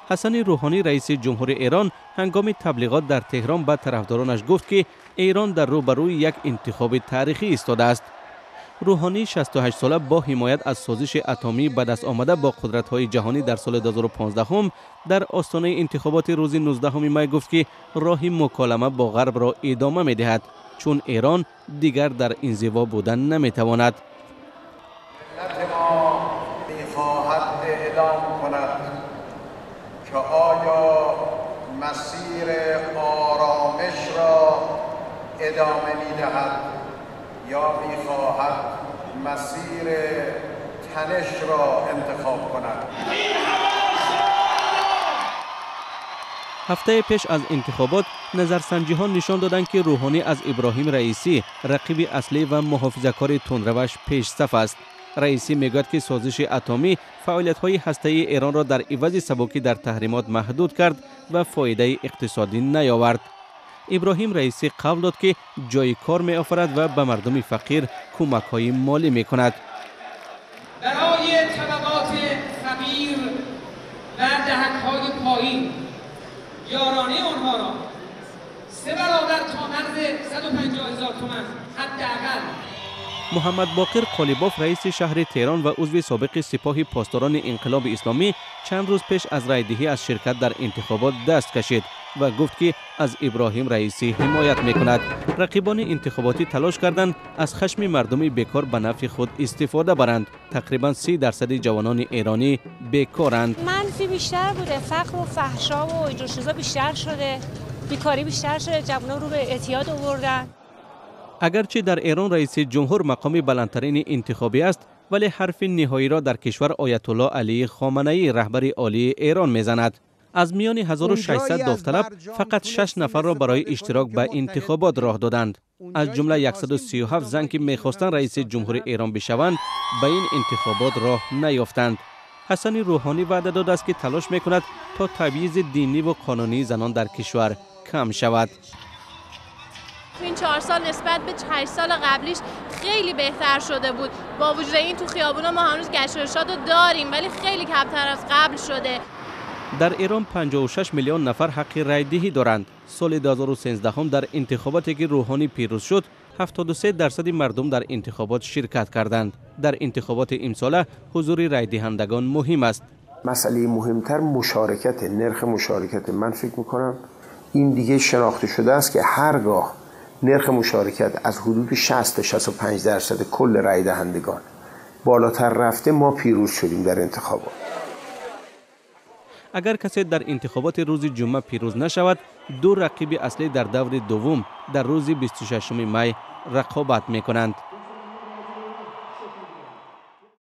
حسن روحانی رئیس جمهور ایران هنگام تبلیغات در تهران به طرفدارانش گفت که ایران در روبروی یک انتخاب تاریخی ایستاده است. روحانی 68 ساله با حمایت از سازش اتمی به دست آمده با قدرت‌های جهانی در سال 2015 در آستانه انتخابات روز 19 می گفت که راه مکالمه با غرب را ادامه می‌دهد چون ایران دیگر در انزوا بودن نمی‌تواند. ملت ما می‌خواهد اعلام کند که آیا مسیر آرامش را ادامه می‌دهد یا می‌خواهد مسیر تنش را انتخاب کند. هفته پیش از انتخابات نظرسنجی‌ها نشان دادند که روحانی از ابراهیم رئیسی رقیب اصلی و محافظه‌کار تندروش پیش صف است. رئیسی میگوید که سازش اتمی فعالیت‌های هسته‌ای ایران را در عوض سبکی در تحریمات محدود کرد و فایده اقتصادی نیاورد. ابراهیم رئیسی قول داد که جای کار می آفرد و به مردم فقیر کمک‌های مالی می کند. برای طبقات فقیر و دهک‌های پایین یارانه آنها را 3 برابر تا مرز 150,000 تومان حداقل. محمد باقر قالیباف رئیس شهر تهران و عضو سابق سپاه پاسداران انقلاب اسلامی چند روز پیش از رایدهی از شرکت در انتخابات دست کشید و گفت که از ابراهیم رئیسی حمایت میکند. رقیبان انتخاباتی تلاش کردند از خشم مردم بیکار به نفع خود استفاده برند. تقریبا 30% جوانان ایرانی بیکارند. منفی بیشتر بوده، فقر و فحشا و اینجور چیزا بیشتر شده، بیکاری بیشتر شده، جوانان رو به اعتیاد آوردن. اگرچه در ایران رئیس جمهور مقام بلندترین انتخابی است، ولی حرف نهایی را در کشور آیت الله علی خامنه‌ای رهبر عالی ایران میزند. از میان 1600 داوطلب فقط 6 نفر را برای اشتراک به انتخابات راه دادند. از جمله 137 زن که میخواستند رئیس جمهور ایران بشوند به این انتخابات راه نیافتند. حسن روحانی وعده داده است که تلاش میکند تا تبعیض دینی و قانونی زنان در کشور کم شود. این 4 سال نسبت به 8 سال قبلیش خیلی بهتر شده بود. با وجود این تو خیابونا ما هنوز گشت و ارشاد رو داریم ولی خیلی کمتر از قبل شده. در ایران 56 میلیون نفر حق رای دهی دارند. سال 2013 هم در انتخاباتی که روحانی پیروز شد 73% مردم در انتخابات شرکت کردند. در انتخابات امساله حضور رای دهندگان مهم است. مسئله مهمتر مشارکت، نرخ مشارکت. من فکر میکنم این دیگه شناخته شده است که هرگاه نرخ مشارکت از حدود 60 تا 65% کل رای دهندگان بالاتر رفته ما پیروز شدیم در انتخابات. اگر کسی در انتخابات روز جمعه پیروز نشود، 2 رقیب اصلی در دور دوم در روز 26 می رقابت می کنند.